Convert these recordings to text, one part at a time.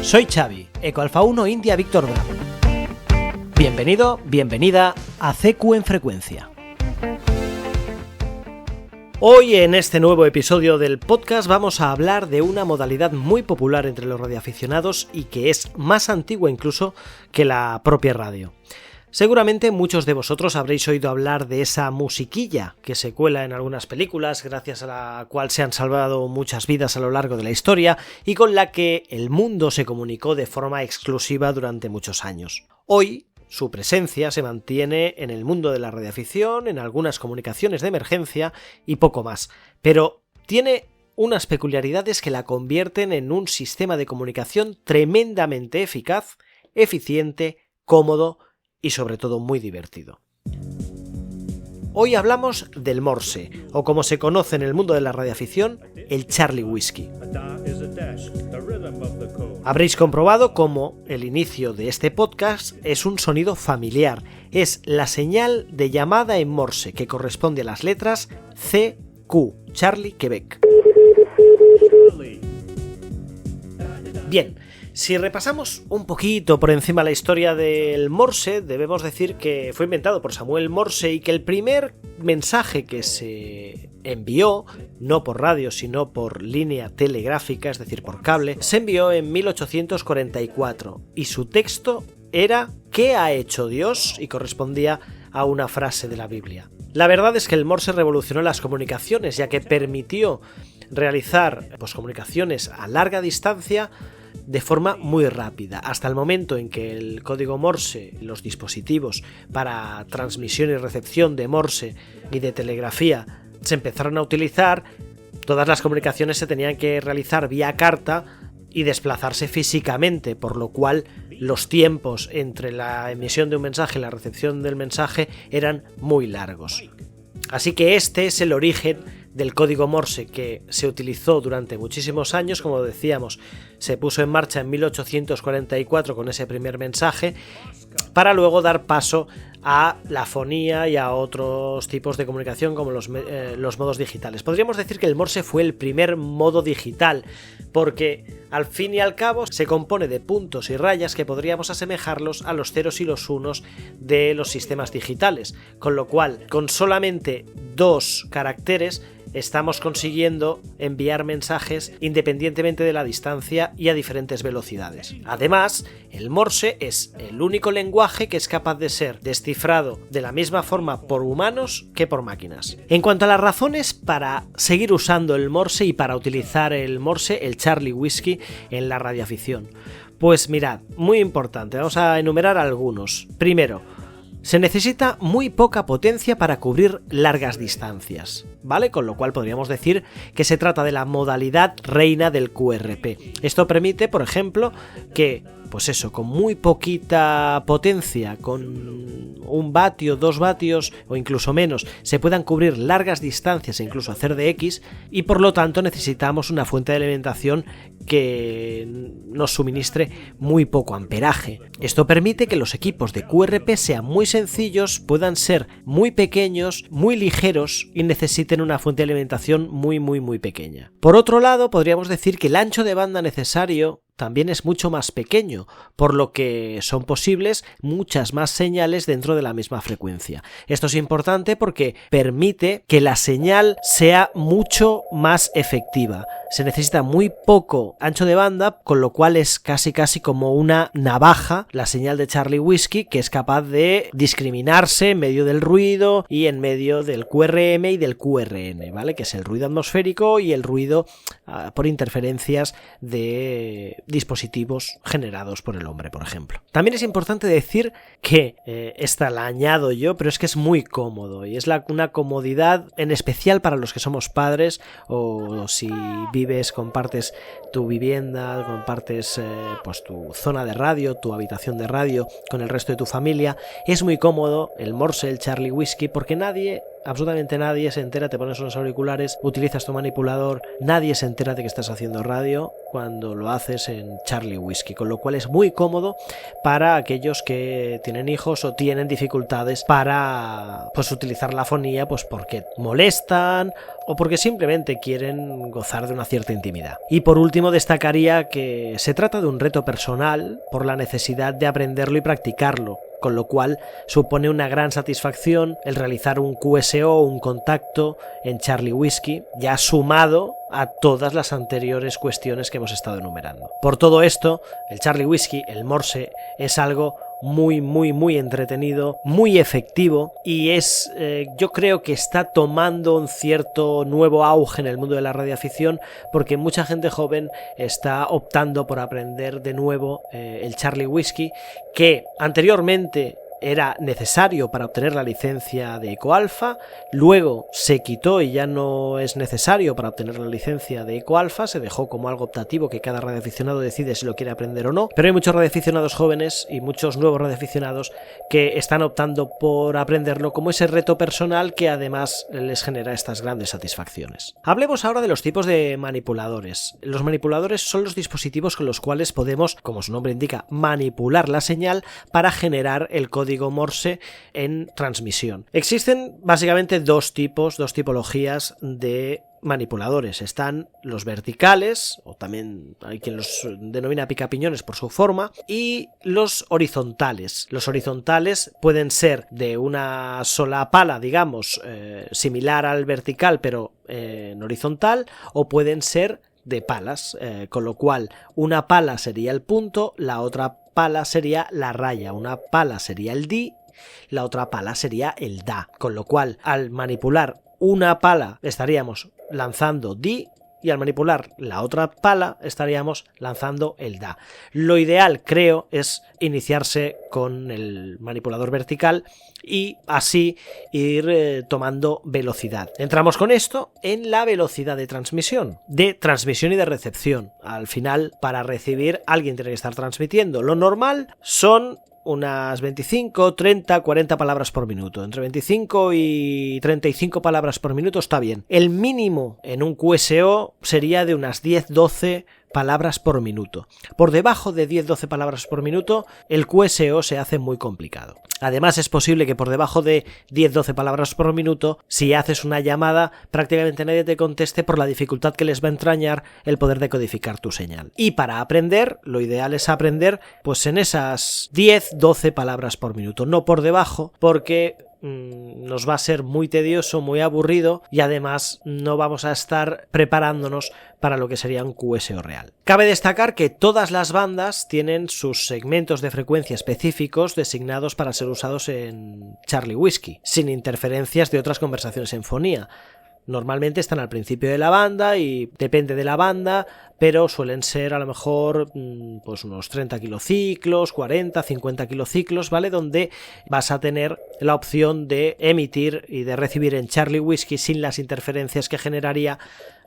Soy Xavi, Eco Alfa 1 India Víctor Bravo. Bienvenido, bienvenida a CQ en Frecuencia. Hoy en este nuevo episodio del podcast vamos a hablar de una modalidad muy popular entre los radioaficionados y que es más antigua incluso que la propia radio. Seguramente muchos de vosotros habréis oído hablar de esa musiquilla que se cuela en algunas películas, gracias a la cual se han salvado muchas vidas a lo largo de la historia y con la que el mundo se comunicó de forma exclusiva durante muchos años. Hoy, su presencia se mantiene en el mundo de la radioafición, en algunas comunicaciones de emergencia y poco más, pero tiene unas peculiaridades que la convierten en un sistema de comunicación tremendamente eficaz, eficiente, cómodo y sobre todo muy divertido. Hoy hablamos del Morse, o como se conoce en el mundo de la radioafición, el Charlie Whiskey. Habréis comprobado cómo el inicio de este podcast es un sonido familiar, es la señal de llamada en Morse que corresponde a las letras CQ, Charlie, Quebec. Bien, si repasamos un poquito por encima la historia del Morse, debemos decir que fue inventado por Samuel Morse y que el primer mensaje que se envió, no por radio sino por línea telegráfica, es decir por cable, se envió en 1844 y su texto era ¿qué ha hecho Dios? Y correspondía a una frase de la Biblia. La verdad es que el Morse revolucionó las comunicaciones ya que permitió realizar comunicaciones a larga distancia de forma muy rápida, hasta el momento en que el código Morse, los dispositivos para transmisión y recepción de Morse y de telegrafía se empezaron a utilizar, todas las comunicaciones se tenían que realizar vía carta y desplazarse físicamente, por lo cual los tiempos entre la emisión de un mensaje y la recepción del mensaje eran muy largos. Así que este es el origen del código Morse que se utilizó durante muchísimos años, como decíamos, se puso en marcha en 1844 con ese primer mensaje, para luego dar paso a la fonía y a otros tipos de comunicación como los modos digitales. Podríamos decir que el Morse fue el primer modo digital, porque al fin y al cabo se compone de puntos y rayas que podríamos asemejarlos a los ceros y los unos de los sistemas digitales, con lo cual con solamente 2 caracteres estamos consiguiendo enviar mensajes independientemente de la distancia y a diferentes velocidades. Además, el Morse es el único lenguaje que es capaz de ser descifrado de la misma forma por humanos que por máquinas. En cuanto a las razones para seguir usando el Morse y para utilizar el Morse, el Charlie Whiskey, en la radioafición, pues mirad, muy importante, vamos a enumerar algunos. Primero, se necesita muy poca potencia para cubrir largas distancias, ¿vale? Con lo cual podríamos decir que se trata de la modalidad reina del QRP. Esto permite, por ejemplo, que, con muy poquita potencia, con 1 vatio, 2 vatios o incluso menos, se puedan cubrir largas distancias e incluso hacer de X, y por lo tanto necesitamos una fuente de alimentación que nos suministre muy poco amperaje. Esto permite que los equipos de QRP sean muy sencillos, puedan ser muy pequeños, muy ligeros y necesiten una fuente de alimentación muy pequeña. Por otro lado, podríamos decir que el ancho de banda necesario también es mucho más pequeño, por lo que son posibles muchas más señales dentro de la misma frecuencia. Esto es importante porque permite que la señal sea mucho más efectiva. Se necesita muy poco ancho de banda, con lo cual es casi como una navaja la señal de Charlie Whiskey, que es capaz de discriminarse en medio del ruido y en medio del QRM y del QRN, ¿vale? Que es el ruido atmosférico y el ruido por interferencias de dispositivos generados por el hombre, por ejemplo. También es importante decir que esta la añado yo, pero es que es muy cómodo y es una comodidad en especial para los que somos padres o si compartes tu vivienda, compartes tu zona de radio, tu habitación de radio con el resto de tu familia. Es muy cómodo el Morse, el Charlie Whiskey, porque nadie absolutamente nadie se entera, te pones unos auriculares, utilizas tu manipulador, nadie se entera de que estás haciendo radio cuando lo haces en Charlie Whiskey, con lo cual es muy cómodo para aquellos que tienen hijos o tienen dificultades para pues utilizar la fonía, pues porque molestan o porque simplemente quieren gozar de una cierta intimidad. Y por último destacaría que se trata de un reto personal por la necesidad de aprenderlo y practicarlo, con lo cual supone una gran satisfacción el realizar un QSO, un contacto en Charlie Whiskey, ya sumado a todas las anteriores cuestiones que hemos estado enumerando. Por todo esto, el Charlie Whiskey, el Morse, es algo muy entretenido, muy efectivo y es, yo creo que está tomando un cierto nuevo auge en el mundo de la radioafición porque mucha gente joven está optando por aprender de nuevo el Charlie Whiskey, que anteriormente era necesario para obtener la licencia de EcoAlfa, luego se quitó y ya no es necesario para obtener la licencia de EcoAlfa, se dejó como algo optativo que cada radioaficionado decide si lo quiere aprender o no, pero hay muchos radioaficionados jóvenes y muchos nuevos radioaficionados que están optando por aprenderlo como ese reto personal que además les genera estas grandes satisfacciones. Hablemos ahora de los tipos de manipuladores. Los manipuladores son los dispositivos con los cuales podemos, como su nombre indica, manipular la señal para generar el código Morse en transmisión. Existen básicamente dos tipologías de manipuladores. Están los verticales, o también hay quien los denomina picapiñones por su forma, y los horizontales. Los horizontales pueden ser de una sola pala, digamos, similar al vertical, pero en horizontal, o pueden ser de palas, con lo cual una pala sería el punto, la otra pala sería la raya, una pala sería el di, la otra pala sería el da, con lo cual al manipular una pala estaríamos lanzando di y al manipular la otra pala estaríamos lanzando el da. Lo ideal, creo, es iniciarse con el manipulador vertical y así ir tomando velocidad. Entramos con esto en la velocidad de transmisión y de recepción. Al final, para recibir, alguien tiene que estar transmitiendo. Lo normal son unas 25, 30, 40 palabras por minuto. Entre 25 y 35 palabras por minuto está bien. El mínimo en un QSO sería de unas 10-12 palabras por minuto. Por debajo de 10-12 palabras por minuto, el QSO se hace muy complicado. Además, es posible que por debajo de 10-12 palabras por minuto, si haces una llamada, prácticamente nadie te conteste por la dificultad que les va a entrañar el poder decodificar tu señal. Y para aprender, lo ideal es aprender pues en esas 10-12 palabras por minuto, no por debajo, porque nos va a ser muy tedioso, muy aburrido y además no vamos a estar preparándonos para lo que sería un QSO real. Cabe destacar que todas las bandas tienen sus segmentos de frecuencia específicos designados para ser usados en Charlie Whiskey, sin interferencias de otras conversaciones en fonía. Normalmente están al principio de la banda y depende de la banda, pero suelen ser a lo mejor pues unos 30 kilociclos, 40, 50 kilociclos, ¿vale? Donde vas a tener la opción de emitir y de recibir en Charlie Whiskey sin las interferencias que generaría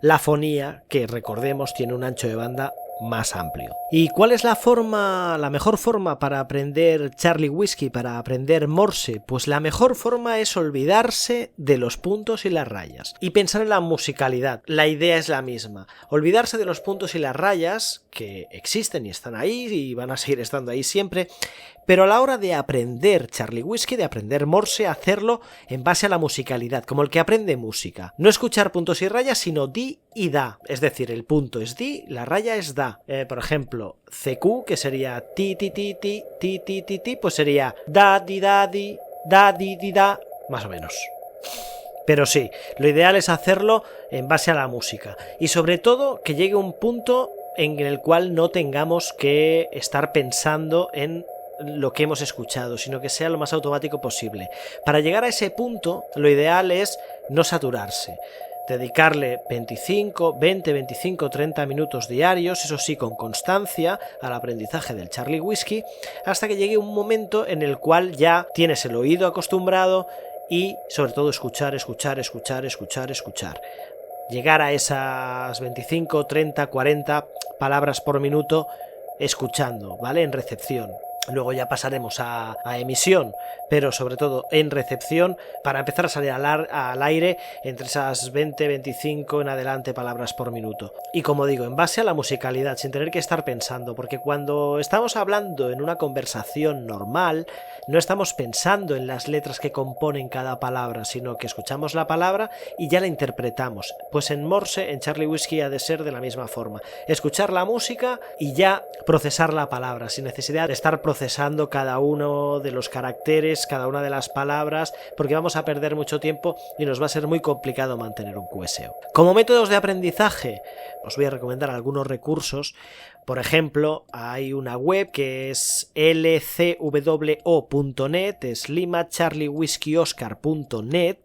la fonía, que recordemos tiene un ancho de banda más amplio. ¿Y cuál es la mejor forma para aprender Charlie Whiskey, para aprender Morse? Pues la mejor forma es olvidarse de los puntos y las rayas y pensar en la musicalidad. La idea es la misma. Olvidarse de los puntos y las rayas, que existen y están ahí y van a seguir estando ahí siempre, pero a la hora de aprender Charlie Whiskey, de aprender Morse, hacerlo en base a la musicalidad, como el que aprende música. No escuchar puntos y rayas, sino di y da. Es decir, el punto es di, la raya es da. Por ejemplo, CQ, que sería ti, ti, ti, ti, ti, ti, ti, ti, pues sería da, di, da, di, da, más o menos. Pero sí, lo ideal es hacerlo en base a la música. Y sobre todo, que llegue un punto en el cual no tengamos que estar pensando en lo que hemos escuchado, sino que sea lo más automático posible. Para llegar a ese punto, lo ideal es no saturarse, dedicarle 25, 30 minutos diarios, eso sí, con constancia, al aprendizaje del Charlie Whiskey, hasta que llegue un momento en el cual ya tienes el oído acostumbrado y, sobre todo, escuchar. Llegar a esas 25, 30, 40 palabras por minuto escuchando, ¿vale? En recepción. luego ya pasaremos a emisión, pero sobre todo en recepción, para empezar a salir al aire entre esas 20-25 en adelante palabras por minuto. Y como digo, en base a la musicalidad, sin tener que estar pensando, porque cuando estamos hablando en una conversación normal, no estamos pensando en las letras que componen cada palabra, sino que escuchamos la palabra y ya la interpretamos. Pues en Morse, en Charlie Whiskey, ha de ser de la misma forma. Escuchar la música y ya procesar la palabra, sin necesidad de estar procesando cada uno de los caracteres, cada una de las palabras, porque vamos a perder mucho tiempo y nos va a ser muy complicado mantener un QSO. Como métodos de aprendizaje, os voy a recomendar algunos recursos. Por ejemplo, hay una web que es lcwo.net, es limacharliewhiskeyoscar.net,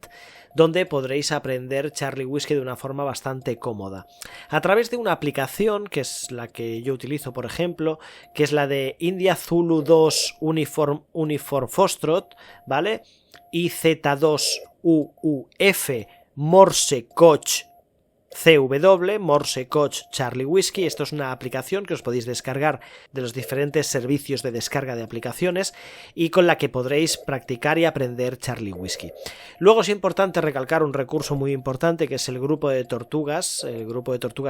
donde podréis aprender Charlie Whiskey de una forma bastante cómoda. A través de una aplicación, que es la que yo utilizo, por ejemplo, que es la de India Zulu 2 Uniform Foxtrot, ¿vale? IZ2UUF Morse Coach CW, Morse Coach Charlie Whiskey. Esto es una aplicación que os podéis descargar de los diferentes servicios de descarga de aplicaciones y con la que podréis practicar y aprender Charlie Whiskey. Luego es importante recalcar un recurso muy importante, que es el grupo de tortugas,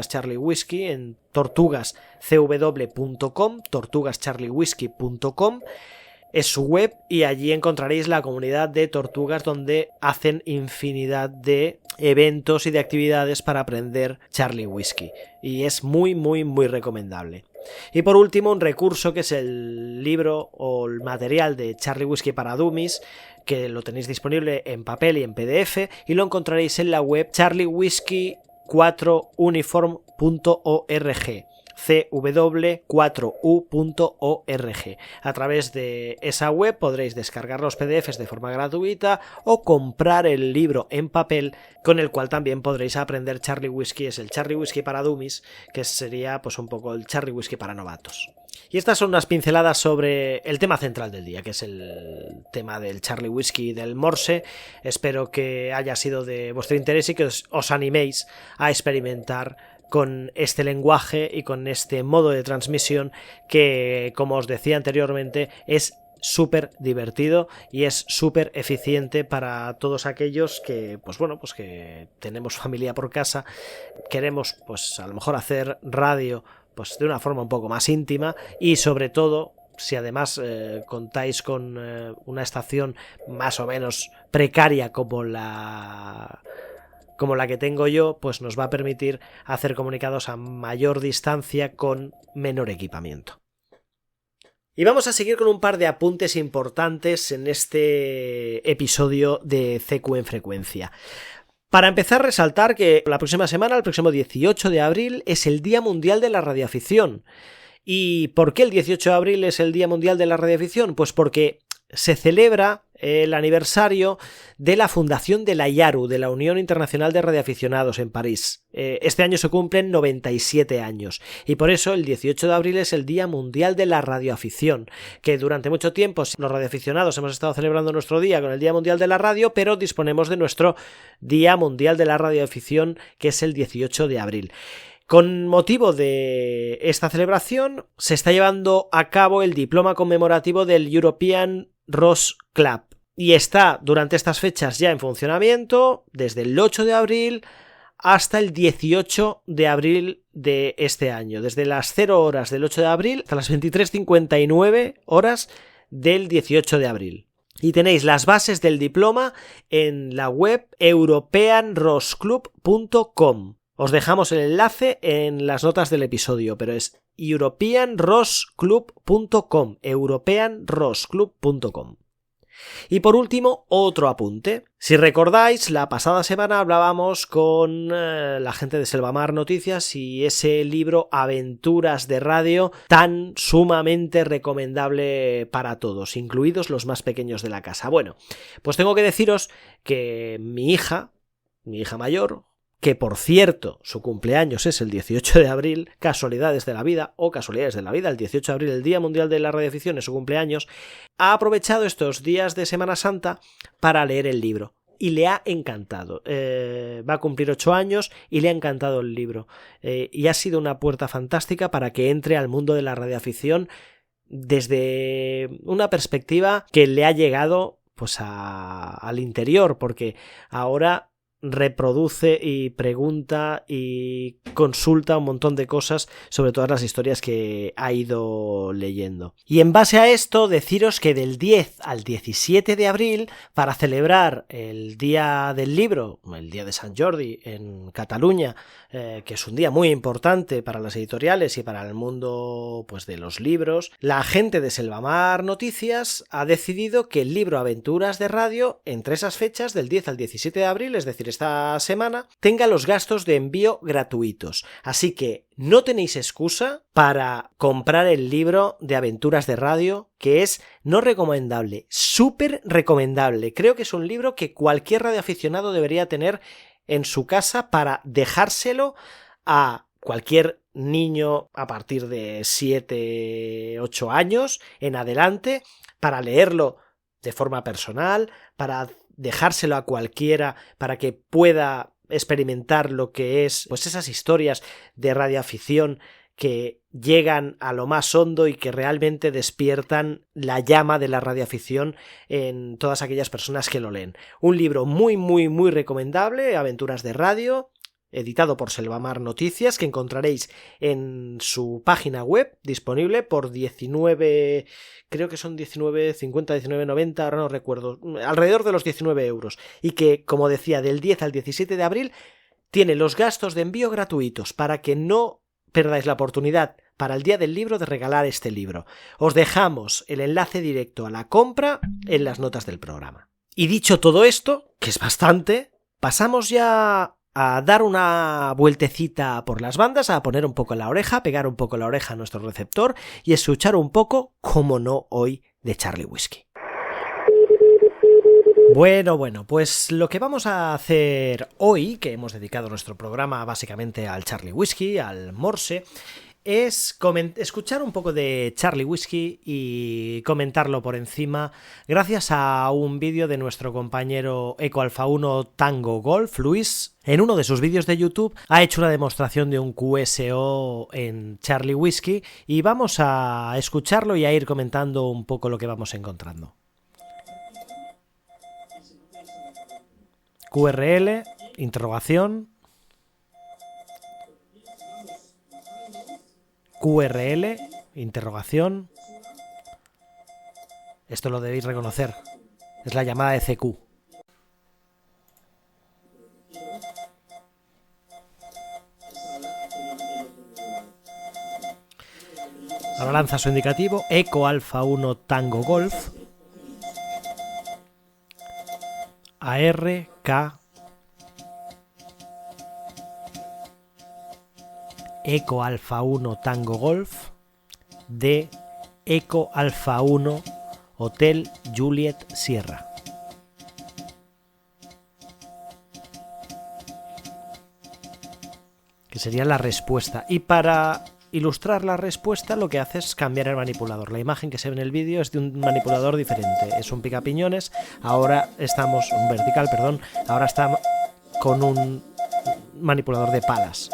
Charlie Whiskey, en tortugascw.com, tortugascharliewhiskey.com. Es su web y allí encontraréis la comunidad de tortugas, donde hacen infinidad de eventos y de actividades para aprender Charlie Whiskey, y es muy recomendable. Y por último, un recurso que es el libro o el material de Charlie Whiskey para Dummies, que lo tenéis disponible en papel y en PDF, y lo encontraréis en la web charliewhiskey4uniform.org, cw4u.org. A través de esa web podréis descargar los PDFs de forma gratuita o comprar el libro en papel, con el cual también podréis aprender Charlie Whiskey. Es el Charlie Whiskey para Dummies, que sería pues un poco el Charlie Whiskey para novatos. Y estas son unas pinceladas sobre el tema central del día, que es el tema del Charlie Whiskey y del Morse. Espero que haya sido de vuestro interés y que os animéis a experimentar con este lenguaje y con este modo de transmisión que, como os decía anteriormente, es súper divertido y es súper eficiente para todos aquellos que, pues que tenemos familia por casa, queremos pues a lo mejor hacer radio pues de una forma un poco más íntima, y sobre todo si además contáis con una estación más o menos precaria como la que tengo yo, pues nos va a permitir hacer comunicados a mayor distancia con menor equipamiento. Y vamos a seguir con un par de apuntes importantes en este episodio de CQ en frecuencia. Para empezar, resaltar que la próxima semana, el próximo 18 de abril, es el Día Mundial de la Radioafición. ¿Y por qué el 18 de abril es el Día Mundial de la Radioafición? Pues porque se celebra el aniversario de la fundación de la IARU, de la Unión Internacional de Radioaficionados, en París. Este año se cumplen 97 años, y por eso el 18 de abril es el Día Mundial de la Radioafición, que durante mucho tiempo los radioaficionados hemos estado celebrando nuestro día con el Día Mundial de la Radio, pero disponemos de nuestro Día Mundial de la Radioafición, que es el 18 de abril. Con motivo de esta celebración se está llevando a cabo el diploma conmemorativo del European Rose Club, y está durante estas fechas ya en funcionamiento desde el 8 de abril hasta el 18 de abril de este año, desde las 0 horas del 8 de abril hasta las 23:59 horas del 18 de abril. Y tenéis las bases del diploma en la web europeanroseclub.com. Os dejamos el enlace en las notas del episodio, pero es europeanroseclub.com, europeanroseclub.com. Y por último, otro apunte. Si recordáis, la pasada semana hablábamos con la gente de Selvamar Noticias y ese libro Aventuras de Radio, tan sumamente recomendable para todos, incluidos los más pequeños de la casa. Bueno, pues tengo que deciros que mi hija mayor, que por cierto su cumpleaños es el 18 de abril, casualidades de la vida, el 18 de abril, el Día Mundial de la Radioafición, es su cumpleaños, ha aprovechado estos días de Semana Santa para leer el libro. Y le ha encantado. Va a cumplir 8 años y le ha encantado el libro. Y ha sido una puerta fantástica para que entre al mundo de la radioafición desde una perspectiva que le ha llegado pues al interior, porque ahora reproduce y pregunta y consulta un montón de cosas sobre todas las historias que ha ido leyendo. Y en base a esto, deciros que del 10 al 17 de abril, para celebrar el Día del Libro, el Día de Sant Jordi en Cataluña, que es un día muy importante para las editoriales y para el mundo pues de los libros, la gente de Selvamar Noticias ha decidido que el libro Aventuras de Radio, entre esas fechas, del 10 al 17 de abril, es decir, esta semana, tenga los gastos de envío gratuitos. Así que no tenéis excusa para comprar el libro de Aventuras de Radio, que es no recomendable, súper recomendable. Creo que es un libro que cualquier radioaficionado debería tener en su casa para dejárselo a cualquier niño a partir de 7, 8 años en adelante, para leerlo de forma personal, para dejárselo a cualquiera para que pueda experimentar lo que es pues esas historias de radioafición que llegan a lo más hondo y que realmente despiertan la llama de la radioafición en todas aquellas personas que lo leen. Un libro muy muy muy recomendable, Aventuras de Radio, editado por Selvamar Noticias, que encontraréis en su página web, disponible por 19, creo que son 19,50, 19,90, ahora no recuerdo, alrededor de los 19 euros, y que, como decía, del 10 al 17 de abril tiene los gastos de envío gratuitos para que no perdáis la oportunidad para el Día del Libro de regalar este libro. Os dejamos el enlace directo a la compra en las notas del programa. Y dicho todo esto, que es bastante, pasamos ya a dar una vueltecita por las bandas, a poner un poco la oreja, pegar un poco la oreja a nuestro receptor y escuchar un poco, como no hoy, de Charlie Whiskey. Bueno, pues lo que vamos a hacer hoy, que hemos dedicado nuestro programa básicamente al Charlie Whiskey, al Morse, es escuchar un poco de Charlie Whiskey y comentarlo por encima gracias a un vídeo de nuestro compañero Eco Alfa 1 Tango Golf, Luis. En uno de sus vídeos de YouTube ha hecho una demostración de un QSO en Charlie Whiskey y vamos a escucharlo y a ir comentando un poco lo que vamos encontrando. QRL, interrogación, QRL, interrogación. Esto lo debéis reconocer. Es la llamada de CQ. Ahora lanza su indicativo. Eco Alfa 1 Tango Golf. ARK. Eco Alfa 1 Tango Golf de Eco Alfa 1 Hotel Juliet Sierra. Que sería la respuesta. Y para ilustrar la respuesta lo que hace es cambiar el manipulador. La imagen que se ve en el vídeo es de un manipulador diferente. Es un picapiñones. Ahora estamos... un vertical, perdón. Ahora está con un manipulador de palas.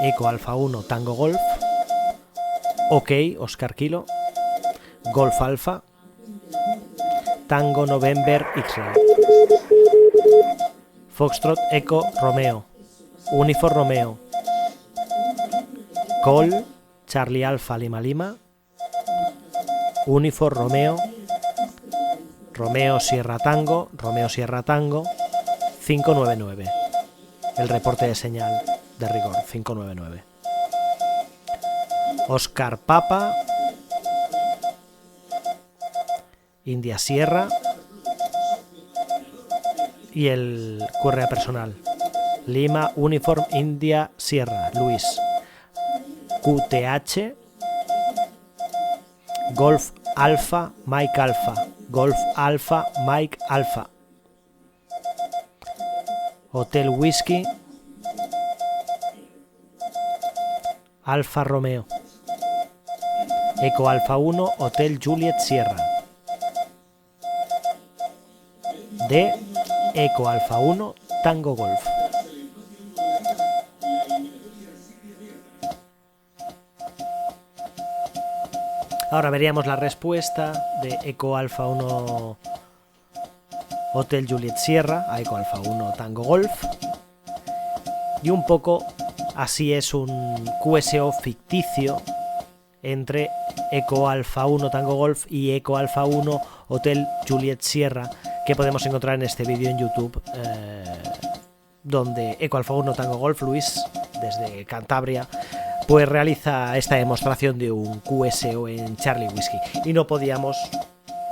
Eco Alfa 1 Tango Golf. OK Oscar Kilo. Golf Alfa. Tango November X-Ray. Foxtrot Eco Romeo. Unifor Romeo. Col Charlie Alfa Lima Lima. Unifor Romeo. Romeo Sierra Tango. Romeo Sierra Tango. 599. El reporte de señal de rigor, 599. Oscar Papa, India Sierra y el correa personal. Lima Uniform India Sierra, Luis. QTH, Golf Alfa, Mike Alfa. Golf Alfa, Mike Alfa. Hotel Whiskey, Alfa Romeo. Eco Alfa 1 Hotel Juliet Sierra. De Eco Alfa 1 Tango Golf. Ahora veríamos la respuesta de Eco Alfa 1 Hotel Juliet Sierra a Eco Alfa 1 Tango Golf. Y un poco así es un QSO ficticio entre Eco Alfa 1 Tango Golf y Eco Alfa 1 Hotel Juliet Sierra, que podemos encontrar en este vídeo en YouTube, donde Eco Alfa 1 Tango Golf, Luis, desde Cantabria, pues realiza esta demostración de un QSO en Charlie Whiskey. Y no podíamos,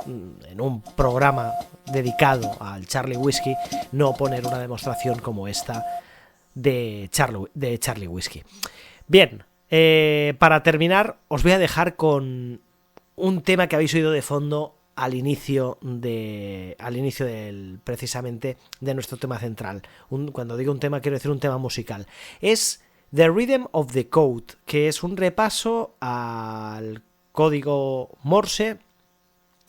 en un programa dedicado al Charlie Whiskey, no poner una demostración como esta de Charlie Whiskey. Bien, para terminar, os voy a dejar con un tema que habéis oído de fondo al inicio precisamente de nuestro tema central. Cuando digo un tema, quiero decir un tema musical. Es The Rhythm of the Code, que es un repaso al código Morse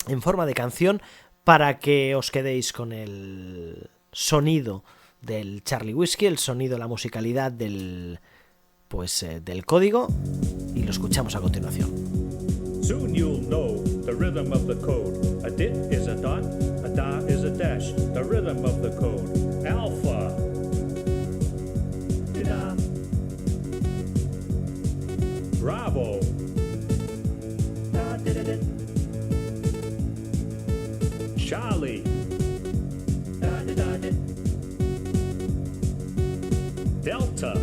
en forma de canción, para que os quedéis con el sonido del Charlie Whiskey, el sonido, la musicalidad del código, y lo escuchamos a continuación. Soon you'll know the rhythm of the code. A dit is a dot, a da is a dash. The rhythm of the code. Alpha. Da. Bravo. Da, da, da, da. Charlie. Da, da, da, da. Delta.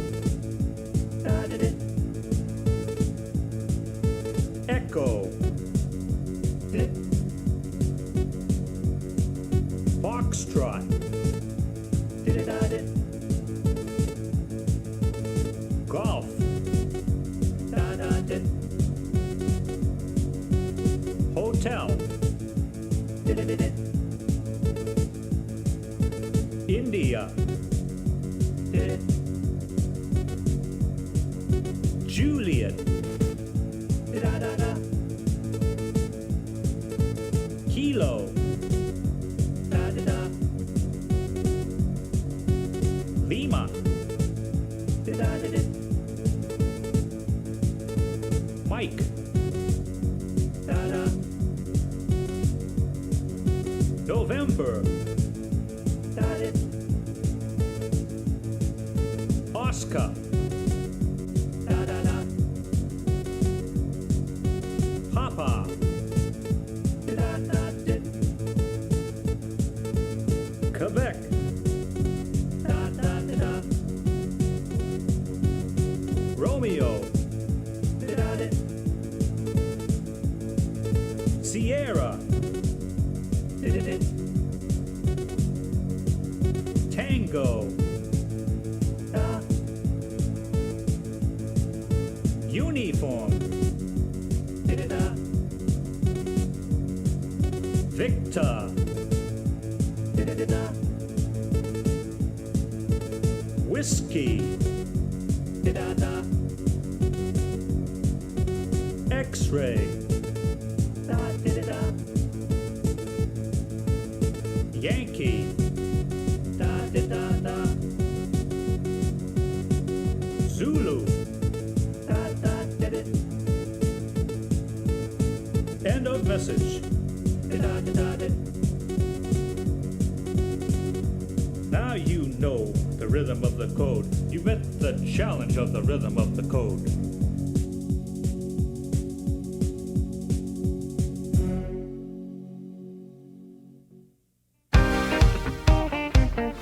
Da, da, da. Echo. Foxtrot. Golf. Hotel. India. Juliet. Kilo. Lima. Mike. November. Oscar. Papa. Quebec. Romeo. Sierra. Tango. Uniform. Victor. Whiskey. X-ray. Yankee. Zulu. End of message. Now you know the rhythm of the code. You met the challenge of the rhythm of the code.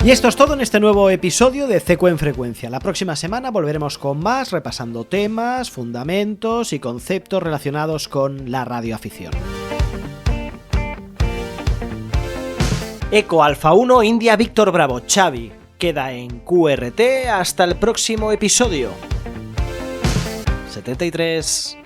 Y esto es todo en este nuevo episodio de CQ en Frecuencia. La próxima semana volveremos con más, repasando temas, fundamentos y conceptos relacionados con la radioafición. Eco Alfa 1 India Víctor Bravo Xavi queda en QRT hasta el próximo episodio. 73.